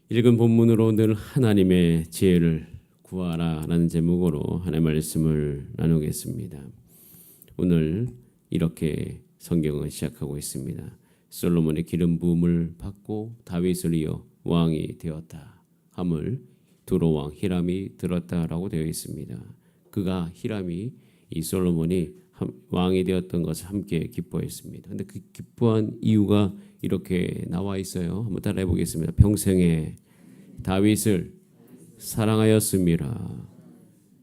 읽은 본문으로 늘 하나님의 지혜를 구하라라는 제목으로 하나님의 말씀을 나누겠습니다. 오늘 이렇게 성경을 시작하고 있습니다. 솔로몬의 기름 부음을 받고 다윗을 이어 왕이 되었다 함을 두로 왕 히람이 들었다라고 되어 있습니다. 그가 히람이 이 솔로몬이 왕이 되었던 것을 함께 기뻐했습니다. 근데 그 기뻐한 이유가 이렇게 나와 있어요. 한번 따라해 보겠습니다. 평생에 다윗을 사랑하였음이라.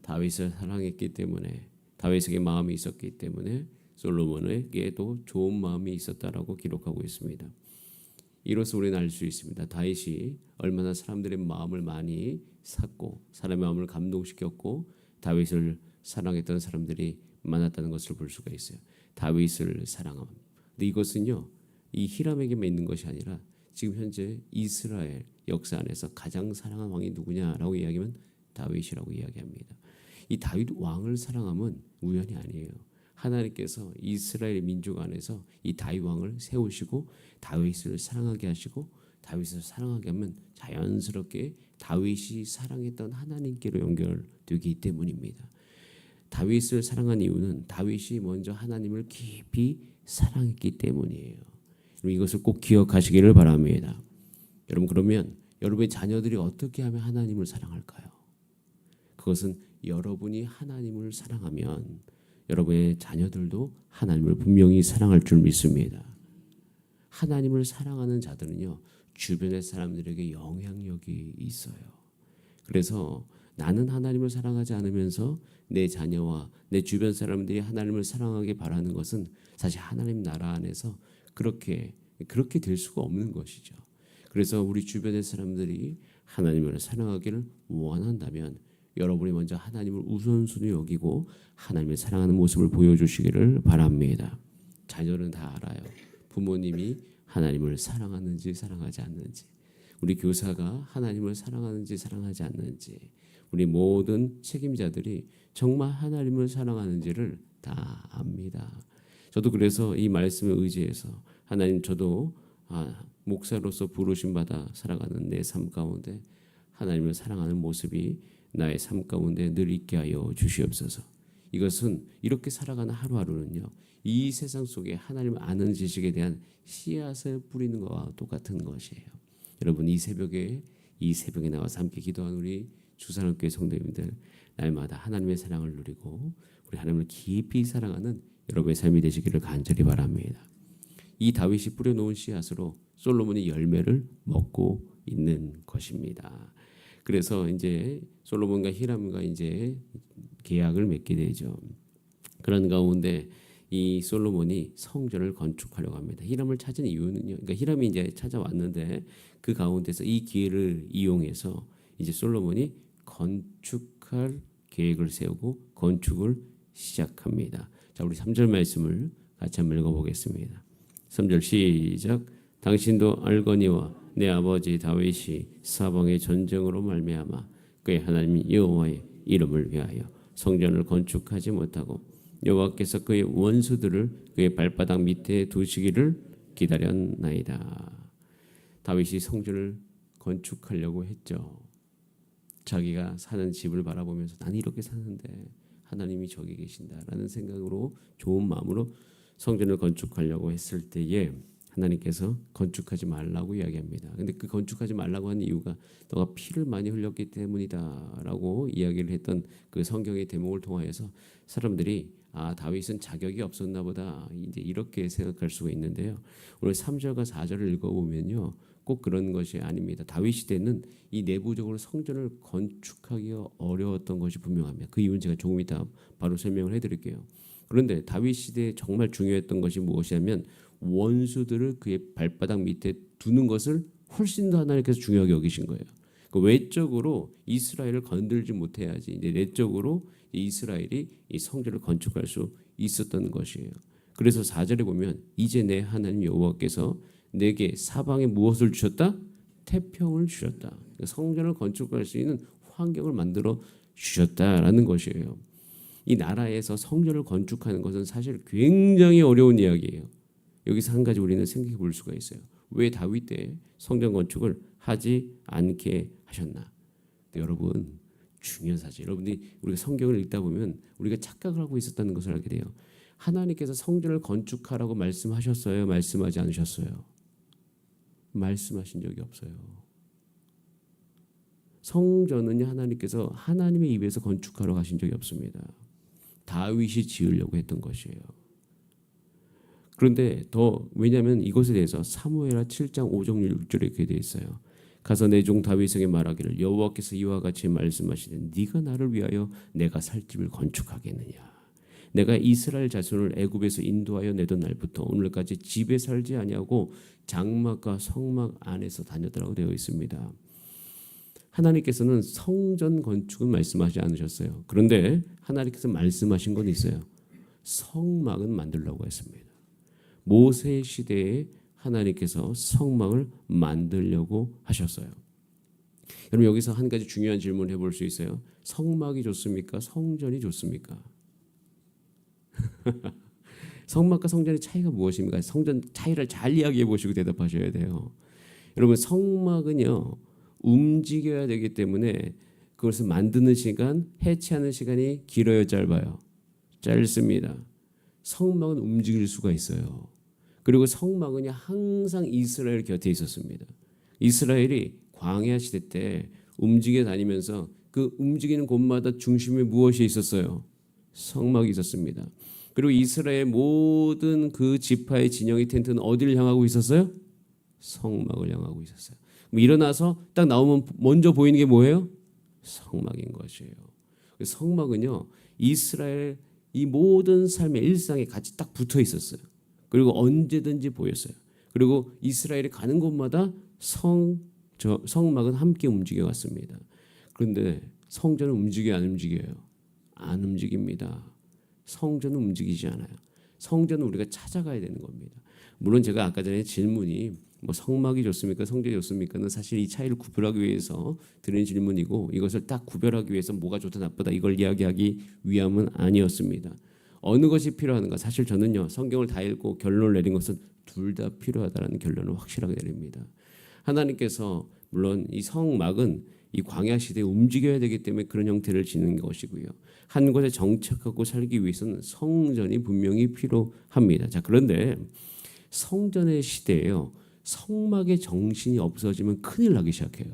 다윗을 사랑했기 때문에, 다윗에게 마음이 있었기 때문에 솔로몬에게도 좋은 마음이 있었다라고 기록하고 있습니다. 이로써 우리는 알 수 있습니다. 다윗이 얼마나 사람들의 마음을 많이 샀고 사람의 마음을 감동시켰고 다윗을 사랑했던 사람들이 많았다는 것을 볼 수가 있어요. 다윗을 사랑함. 근데 이것은요, 이 히람에게만 있는 것이 아니라 지금 현재 이스라엘 역사 안에서 가장 사랑한 왕이 누구냐라고 이야기하면 다윗이라고 이야기합니다. 이 다윗 왕을 사랑함은 우연이 아니에요. 하나님께서 이스라엘 민족 안에서 이 다윗 왕을 세우시고 다윗을 사랑하게 하시고 다윗을 사랑하게 하면 자연스럽게 다윗이 사랑했던 하나님께로 연결되기 때문입니다. 다윗을 사랑한 이유는 다윗이 먼저 하나님을 깊이 사랑했기 때문이에요. 이것을 꼭 기억하시기를 바랍니다. 여러분, 그러면 여러분의 자녀들이 어떻게 하면 하나님을 사랑할까요? 그것은 여러분이 하나님을 사랑하면 여러분의 자녀들도 하나님을 분명히 사랑할 줄 믿습니다. 하나님을 사랑하는 자들은요, 주변의 사람들에게 영향력이 있어요. 그래서 나는 하나님을 사랑하지 않으면서 내 자녀와 내 주변 사람들이 하나님을 사랑하게 바라는 것은 사실 하나님 나라 안에서 그렇게 될 수가 없는 것이죠. 그래서 우리 주변의 사람들이 하나님을 사랑하기를 원한다면 여러분이 먼저 하나님을 우선순위 여기고 하나님을 사랑하는 모습을 보여주시기를 바랍니다. 자녀는 다 알아요. 부모님이 하나님을 사랑하는지 사랑하지 않는지, 우리 교사가 하나님을 사랑하는지 사랑하지 않는지, 우리 모든 책임자들이 정말 하나님을 사랑하는지를 다 압니다. 저도 그래서 이 말씀에 의지해서 하나님, 저도 목사로서 부르심 받아 살아가는 내 삶 가운데 하나님을 사랑하는 모습이 나의 삶 가운데 늘 있게 하여 주시옵소서. 이것은 이렇게 살아가는 하루하루는요, 이 세상 속에 하나님을 아는 지식에 대한 씨앗을 뿌리는 것과 똑같은 것이에요. 여러분, 이 새벽에 나와서 함께 기도하는 우리 주산업교회 성도님들, 날마다 하나님의 사랑을 누리고 우리 하나님을 깊이 사랑하는 여러분의 삶이 되시기를 간절히 바랍니다. 이 다윗이 뿌려놓은 씨앗으로 솔로몬이 열매를 먹고 있는 것입니다. 그래서 이제 솔로몬과 히람과 이제 계약을 맺게 되죠. 그런 가운데 이 솔로몬이 성전을 건축하려고 합니다. 히람을 찾은 이유는요, 그러니까 히람이 이제 찾아왔는데 그 가운데서 이 기회를 이용해서 이제 솔로몬이 건축할 계획을 세우고 건축을 시작합니다. 자, 우리 3절 말씀을 같이 한번 읽어보겠습니다. 3절 시작. 당신도 알거니와 내 아버지 다윗이 사방의 전쟁으로 말미암아 그의 하나님 여호와의 이름을 위하여 성전을 건축하지 못하고 여호와께서 그의 원수들을 그의 발바닥 밑에 두시기를 기다렸나이다. 다윗이 성전을 건축하려고 했죠. 자기가 사는 집을 바라보면서 난 이렇게 사는데 하나님이 저기 계신다라는 생각으로 좋은 마음으로 성전을 건축하려고 했을 때에 하나님께서 건축하지 말라고 이야기합니다. 근데 그 건축하지 말라고 하는 이유가 너가 피를 많이 흘렸기 때문이다라고 이야기를 했던 그 성경의 대목을 통하여서 사람들이 다윗은 자격이 없었나 보다 이제 이렇게 생각할 수가 있는데요. 오늘 3절과 4절을 읽어보면요, 꼭 그런 것이 아닙니다. 다윗 시대는 이 내부적으로 성전을 건축하기가 어려웠던 것이 분명합니다. 그 이유는 제가 조금 이따 바로 설명을 해드릴게요. 그런데 다윗 시대에 정말 중요했던 것이 무엇이냐면 원수들을 그의 발바닥 밑에 두는 것을 훨씬 더 하나님께서 중요하게 여기신 거예요. 그 외적으로 이스라엘을 건들지 못해야지 이제 내적으로 이스라엘이 이 성전을 건축할 수 있었던 것이에요. 그래서 4절에 보면 이제 내 하나님 여호와께서 내게 사방에 무엇을 주셨다? 태평을 주셨다. 그러니까 성전을 건축할 수 있는 환경을 만들어 주셨다라는 것이에요. 이 나라에서 성전을 건축하는 것은 사실 굉장히 어려운 이야기예요. 여기서 한 가지 우리는 생각해 볼 수가 있어요. 왜 다윗 때 성전 건축을 하지 않게 하셨나? 여러분 중요한 사실. 여러분들이 우리가 성경을 읽다 보면 우리가 착각을 하고 있었다는 것을 알게 돼요. 하나님께서 성전을 건축하라고 말씀하셨어요? 말씀하지 않으셨어요? 말씀하신 적이 없어요. 성전은 하나님께서 하나님의 입에서 건축하러 가신 적이 없습니다. 다윗이 지으려고 했던 것이에요. 그런데 왜냐하면 이것에 대해서 사무엘하 7장 5절 6절에 이렇게 되어 있어요. 가서 내 종 다윗에게 말하기를 여호와께서 이와 같이 말씀하시되 네가 나를 위하여 내가 살 집을 건축하겠느냐. 내가 이스라엘 자손을 애굽에서 인도하여 내던 날부터 오늘까지 집에 살지 아니하고 장막과 성막 안에서 다녔다라고 되어 있습니다. 하나님께서는 성전 건축은 말씀하지 않으셨어요. 그런데 하나님께서 말씀하신 건 있어요. 성막은 만들려고 했습니다. 모세 시대에 하나님께서 성막을 만들려고 하셨어요. 여러분 여기서 한 가지 중요한 질문 해볼 수 있어요. 성막이 좋습니까? 성전이 좋습니까? 성막과 성전의 차이가 무엇입니까? 성전 차이를 잘 이야기해 보시고 대답하셔야 돼요. 여러분 성막은요 움직여야 되기 때문에 그것을 만드는 시간, 해체하는 시간이 길어요, 짧아요? 짧습니다. 성막은 움직일 수가 있어요. 그리고 성막은 항상 이스라엘 곁에 있었습니다. 이스라엘이 광야 시대 때 움직여 다니면서 그 움직이는 곳마다 중심에 무엇이 있었어요? 성막이 있었습니다. 그리고 이스라엘 모든 그 지파의 진영의 텐트는 어디를 향하고 있었어요? 성막을 향하고 있었어요. 일어나서 딱 나오면 먼저 보이는 게 뭐예요? 성막인 것이에요. 성막은요 이스라엘 이 모든 삶의 일상에 같이 딱 붙어 있었어요. 그리고 언제든지 보였어요. 그리고 이스라엘이 가는 곳마다 성막은 함께 움직여 왔습니다. 그런데 성전은 움직여요, 안 움직여요? 안 움직입니다. 성전은 움직이지 않아요. 성전은 우리가 찾아가야 되는 겁니다. 물론 제가 아까 전에 질문이 성막이 좋습니까? 성전이 좋습니까는 사실 이 차이를 구별하기 위해서 드린 질문이고 이것을 딱 구별하기 위해서 뭐가 좋다 나쁘다 이걸 이야기하기 위함은 아니었습니다. 어느 것이 필요한가? 사실 저는요 성경을 다 읽고 결론을 내린 것은 둘 다 필요하다는 결론을 확실하게 내립니다. 하나님께서 물론 이 성막은 이 광야 시대에 움직여야 되기 때문에 그런 형태를 지는 것이고요. 한 곳에 정착하고 살기 위해서는 성전이 분명히 필요합니다. 자, 그런데 성전의 시대에요. 성막의 정신이 없어지면 큰일 나기 시작해요.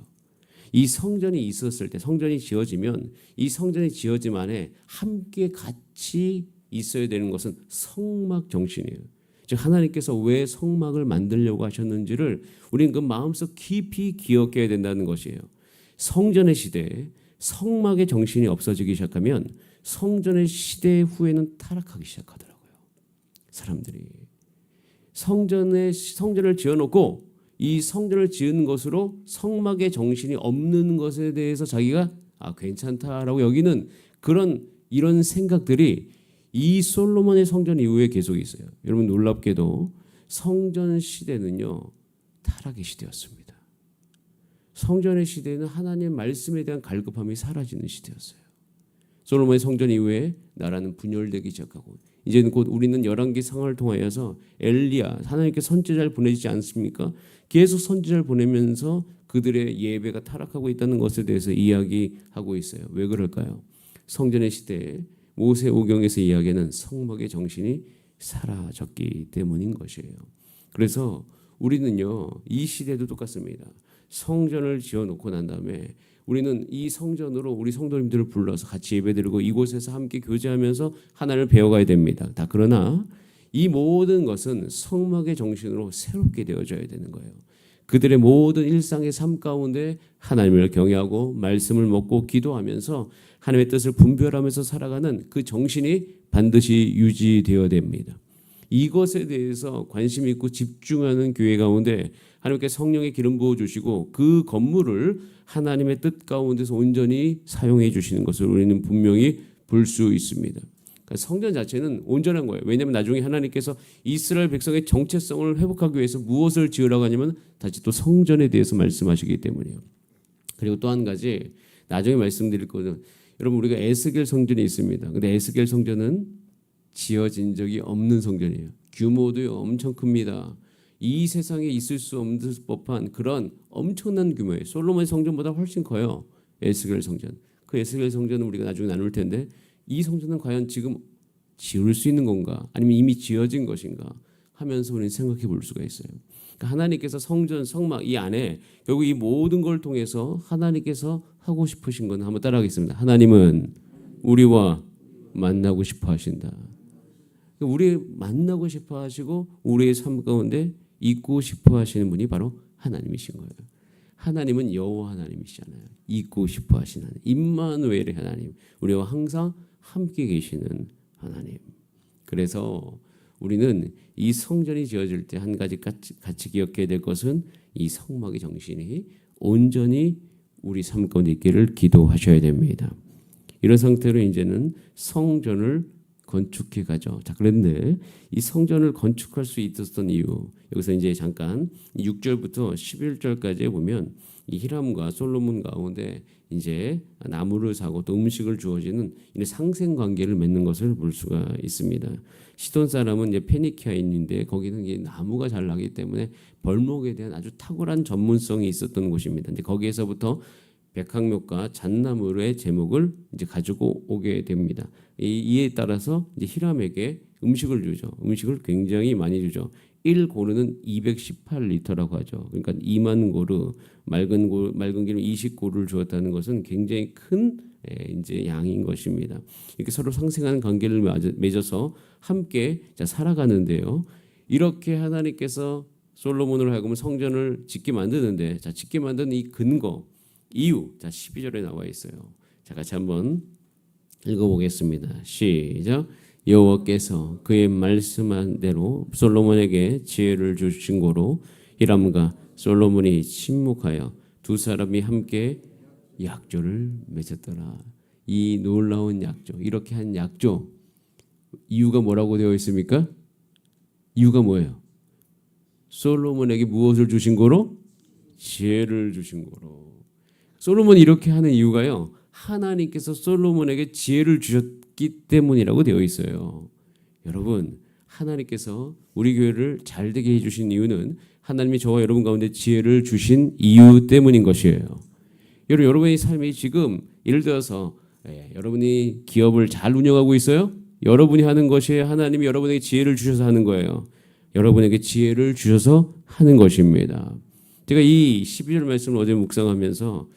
이 성전이 있었을 때 성전이 지어지면 이 성전이 지어짐 안에 함께 같이 있어야 되는 것은 성막 정신이에요. 즉 하나님께서 왜 성막을 만들려고 하셨는지를 우리는 그 마음속 깊이 기억해야 된다는 것이에요. 성전의 시대에 성막의 정신이 없어지기 시작하면 성전의 시대 후에는 타락하기 시작하더라고요. 사람들이 성전을 지어놓고 이 성전을 지은 것으로 성막의 정신이 없는 것에 대해서 자기가 괜찮다라고 여기는 이런 생각들이 이 솔로몬의 성전 이후에 계속 있어요. 여러분 놀랍게도 성전 시대는요 타락의 시대였습니다. 성전의 시대는 하나님의 말씀에 대한 갈급함이 사라지는 시대였어요. 솔로몬의 성전 이후에 나라는 분열되기 시작하고 이제는 곧 우리는 열왕기 상하를 통하여서 엘리야 하나님께 선지자를 보내지 않습니까? 계속 선지자를 보내면서 그들의 예배가 타락하고 있다는 것에 대해서 이야기하고 있어요. 왜 그럴까요? 성전의 시대에 모세오경에서 이야기하는 성막의 정신이 사라졌기 때문인 것이에요. 그래서 우리는요 이 시대도 똑같습니다. 성전을 지어놓고 난 다음에 우리는 이 성전으로 우리 성도님들을 불러서 같이 예배드리고 이곳에서 함께 교제하면서 하나님을 배워가야 됩니다. 그러나 이 모든 것은 성막의 정신으로 새롭게 되어져야 되는 거예요. 그들의 모든 일상의 삶 가운데 하나님을 경외하고 말씀을 먹고 기도하면서 하나님의 뜻을 분별하면서 살아가는 그 정신이 반드시 유지되어야 됩니다. 이것에 대해서 관심 있고 집중하는 교회 가운데 하나님께 성령의 기름 부어 주시고 그 건물을 하나님의 뜻 가운데서 온전히 사용해 주시는 것을 우리는 분명히 볼 수 있습니다. 그러니까 성전 자체는 온전한 거예요. 왜냐하면 나중에 하나님께서 이스라엘 백성의 정체성을 회복하기 위해서 무엇을 지으라고 하냐면 다시 또 성전에 대해서 말씀하시기 때문이에요. 그리고 또 한 가지 나중에 말씀드릴 거는 여러분 우리가 에스겔 성전이 있습니다. 근데 에스겔 성전은 지어진 적이 없는 성전이에요. 규모도 엄청 큽니다. 이 세상에 있을 수 없는 법한 그런 엄청난 규모의 솔로몬의 성전보다 훨씬 커요. 에스겔 성전. 그 에스겔 성전은 우리가 나중에 나눌 텐데 이 성전은 과연 지금 지을 수 있는 건가? 아니면 이미 지어진 것인가? 하면서 우리는 생각해 볼 수가 있어요. 그러니까 하나님께서 성전, 성막 이 안에 결국 이 모든 걸 통해서 하나님께서 하고 싶으신 건 한번 따라하겠습니다. 하나님은 우리와 만나고 싶어 하신다. 우리 만나고 싶어 하시고 우리의 삶 가운데 있고 싶어 하시는 분이 바로 하나님이신 거예요. 하나님은 여호와 하나님이시잖아요. 있고 싶어 하시는 하나님. 임마누엘의 하나님. 우리와 항상 함께 계시는 하나님. 그래서 우리는 이 성전이 지어질 때 한 가지 같이 기억해야 될 것은 이 성막의 정신이 온전히 우리 삶 가운데 있기를 기도하셔야 됩니다. 이런 상태로 이제는 성전을 건축해 가죠. 자, 그런데 이 성전을 건축할 수 있었던 이유, 여기서 이제 잠깐 6절부터 11절까지 보면 이 히람과 솔로몬 가운데 이제 나무를 사고 또 음식을 주어지는 상생 관계를 맺는 것을 볼 수가 있습니다. 시돈 사람은 이제 페니키아인인데 거기는 이제 나무가 잘 나기 때문에 벌목에 대한 아주 탁월한 전문성이 있었던 곳입니다. 이제 거기에서부터 백항목과 잣나무의 제목을 이제 가지고 오게 됩니다. 이에 따라서 이제 히람에게 음식을 주죠. 음식을 굉장히 많이 주죠. 1고르는 218리터라고 하죠. 그러니까 2만 고르 맑은 기름 20고르를 주었다는 것은 굉장히 큰 이제 양인 것입니다. 이렇게 서로 상생하는 관계를 맺어서 함께 살아가는데요. 이렇게 하나님께서 솔로몬으로 하여금 성전을 짓게 만드는데, 자, 짓게 만든 이 근거, 이유, 자 12절에 나와 있어요. 자, 같이 한번 읽어보겠습니다. 시작. 여호와께서 그의 말씀한 대로 솔로몬에게 지혜를 주신 고로 히람과 솔로몬이 침묵하여 두 사람이 함께 약조를 맺었더라. 이 놀라운 약조, 이렇게 한 약조, 이유가 뭐라고 되어 있습니까? 이유가 뭐예요? 솔로몬에게 무엇을 주신 거로? 지혜를 주신 거로. 솔로몬이 이렇게 하는 이유가요, 하나님께서 솔로몬에게 지혜를 주셨기 때문이라고 되어 있어요. 여러분, 하나님께서 우리 교회를 잘 되게 해주신 이유는 하나님이 저와 여러분 가운데 지혜를 주신 이유 때문인 것이에요. 여러분의 삶이 지금 예를 들어서 여러분이 기업을 잘 운영하고 있어요? 여러분이 하는 것이 하나님이 여러분에게 지혜를 주셔서 하는 거예요. 여러분에게 지혜를 주셔서 하는 것입니다. 제가 이 12절 말씀을 어제 묵상하면서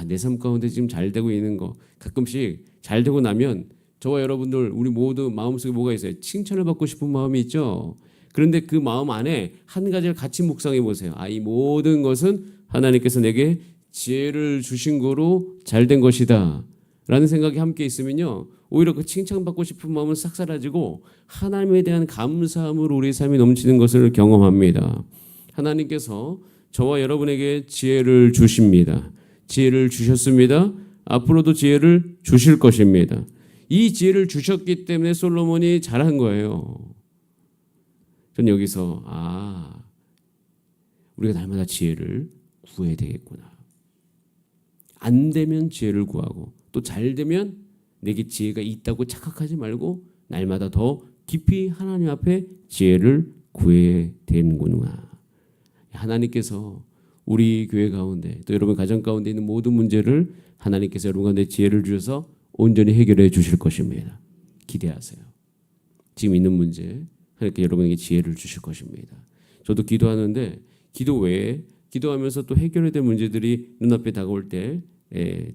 내 삶 가운데 지금 잘 되고 있는 거, 가끔씩 잘 되고 나면 저와 여러분들 우리 모두 마음속에 뭐가 있어요? 칭찬을 받고 싶은 마음이 있죠. 그런데 그 마음 안에 한 가지를 같이 묵상해 보세요. 이 모든 것은 하나님께서 내게 지혜를 주신 거로 잘된 것이다 라는 생각이 함께 있으면요, 오히려 그 칭찬받고 싶은 마음은 싹 사라지고 하나님에 대한 감사함으로 우리의 삶이 넘치는 것을 경험합니다. 하나님께서 저와 여러분에게 지혜를 주십니다. 지혜를 주셨습니다. 앞으로도 지혜를 주실 것입니다. 이 지혜를 주셨기 때문에 솔로몬이 잘한 거예요. 전 여기서 우리가 날마다 지혜를 구해야 되겠구나. 안 되면 지혜를 구하고 또 잘 되면 내게 지혜가 있다고 착각하지 말고 날마다 더 깊이 하나님 앞에 지혜를 구해야 되는구나. 하나님께서 우리 교회 가운데 또 여러분 가정 가운데 있는 모든 문제를 하나님께서 여러분 가운데 지혜를 주셔서 온전히 해결해 주실 것입니다. 기대하세요. 지금 있는 문제 하나님께 여러분에게 지혜를 주실 것입니다. 저도 기도하는데 기도 외에 기도하면서 또 해결해야 될 문제들이 눈앞에 다가올 때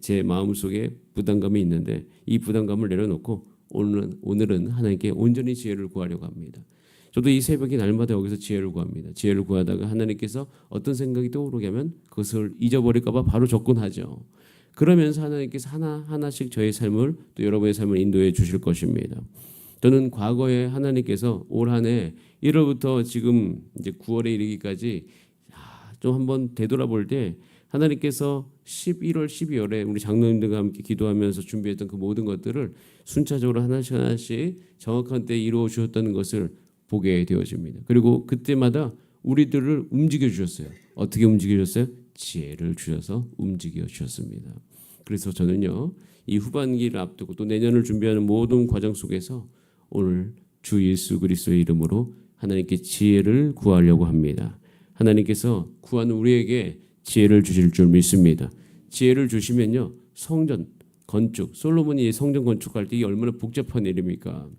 제 마음속에 부담감이 있는데 이 부담감을 내려놓고 오늘은 하나님께 온전히 지혜를 구하려고 합니다. 저도 이 새벽에 날마다 여기서 지혜를 구합니다. 지혜를 구하다가 하나님께서 어떤 생각이 떠오르게 하면 그것을 잊어버릴까 봐 바로 접근하죠. 그러면서 하나님께서 하나씩 저의 삶을 또 여러분의 삶을 인도해 주실 것입니다. 저는 과거에 하나님께서 올 한 해 1월부터 지금 이제 9월에 이르기까지 좀 한번 되돌아볼 때 하나님께서 11월, 12월에 우리 장로님들과 함께 기도하면서 준비했던 그 모든 것들을 순차적으로 하나씩 정확한 때에 이루어 주셨다는 것을 보게 되어집니다. 그리고 그때마다 우리들을 움직여 주셨어요. 어떻게 움직여 주셨어요? 지혜를 주셔서 움직여 주셨습니다. 그래서 저는요, 이 후반기를 앞두고 또 내년을 준비하는 모든 과정 속에서 오늘 주 예수 그리스도의 이름으로 하나님께 지혜를 구하려고 합니다. 하나님께서 구하는 우리에게 지혜를 주실 줄 믿습니다. 지혜를 주시면요, 성전 건축, 솔로몬이 성전 건축할 때 이게 얼마나 복잡한 일입니까?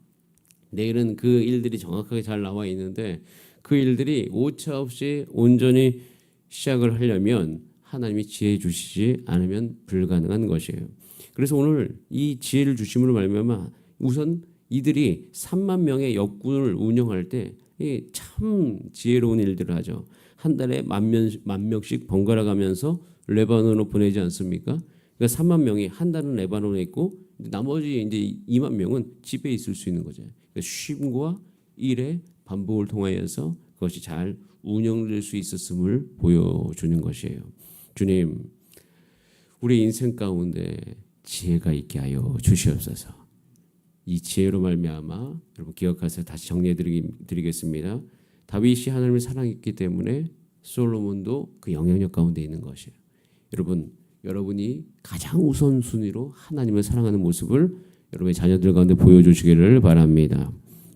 내일은 그 일들이 정확하게 잘 나와 있는데 그 일들이 오차 없이 온전히 시작을 하려면 하나님이 지혜 주시지 않으면 불가능한 것이에요. 그래서 오늘 이 지혜를 주심으로 말미암아 우선 이들이 3만 명의 역군을 운영할 때 참 지혜로운 일들을 하죠. 한 달에 만 명씩 번갈아 가면서 레바논으로 보내지 않습니까? 그러니까 3만 명이 한 달은 레바논에 있고 나머지 이제 2만 명은 집에 있을 수 있는 거죠. 그러니까 쉼과 일의 반복을 통하여서 그것이 잘 운영될 수 있었음을 보여주는 것이에요. 주님, 우리 인생 가운데 지혜가 있게 하여 주시옵소서. 이 지혜로 말미암아 여러분 기억하세요. 다시 정리해 드리겠습니다. 다윗이 하나님을 사랑했기 때문에 솔로몬도 그 영향력 가운데 있는 것이에요. 여러분이 가장 우선순위로 하나님을 사랑하는 모습을 여러분의 자녀들 가운데 보여주시기를 바랍니다.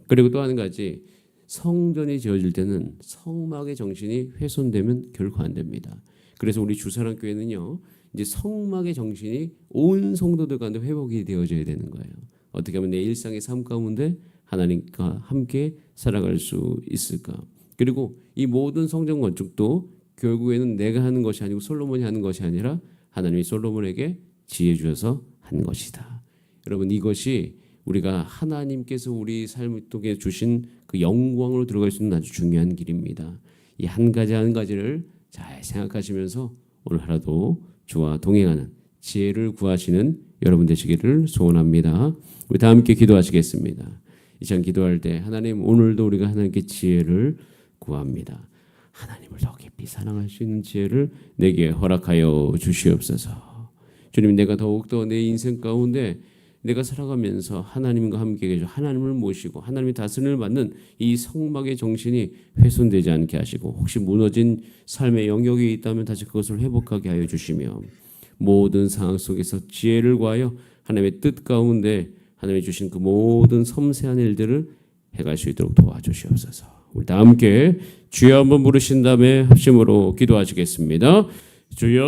그리고 또 한 가지, 성전이 지어질 때는 성막의 정신이 훼손되면 결코 안 됩니다. 그래서 우리 주사랑교회는요, 이제 성막의 정신이 온 성도들 가운데 회복이 되어져야 되는 거예요. 어떻게 하면 내 일상의 삶 가운데 하나님과 함께 살아갈 수 있을까? 그리고 이 모든 성전 건축도 결국에는 내가 하는 것이 아니고 솔로몬이 하는 것이 아니라 하나님이 솔로몬에게 지혜 주셔서 한 것이다. 여러분, 이것이 우리가 하나님께서 우리 삶 속에 주신 그 영광으로 들어갈 수 있는 아주 중요한 길입니다. 이 한 가지 한 가지를 잘 생각하시면서 오늘 하루도 주와 동행하는 지혜를 구하시는 여러분 되시기를 소원합니다. 우리 다 함께 기도하시겠습니다. 이 시간 기도할 때 하나님, 오늘도 우리가 하나님께 지혜를 구합니다. 하나님을 더 깊이 사랑할 수 있는 지혜를 내게 허락하여 주시옵소서. 주님, 내가 더욱더 내 인생 가운데 내가 살아가면서 하나님과 함께 계셔 하나님을 모시고 하나님의 다스림을 받는 이 성막의 정신이 훼손되지 않게 하시고, 혹시 무너진 삶의 영역이 있다면 다시 그것을 회복하게 하여 주시며, 모든 상황 속에서 지혜를 구하여 하나님의 뜻 가운데 하나님이 주신 그 모든 섬세한 일들을 해갈 수 있도록 도와주시옵소서. 우리 다 함께 주여 한번 부르신 다음에 합심으로 기도하시겠습니다. 주여.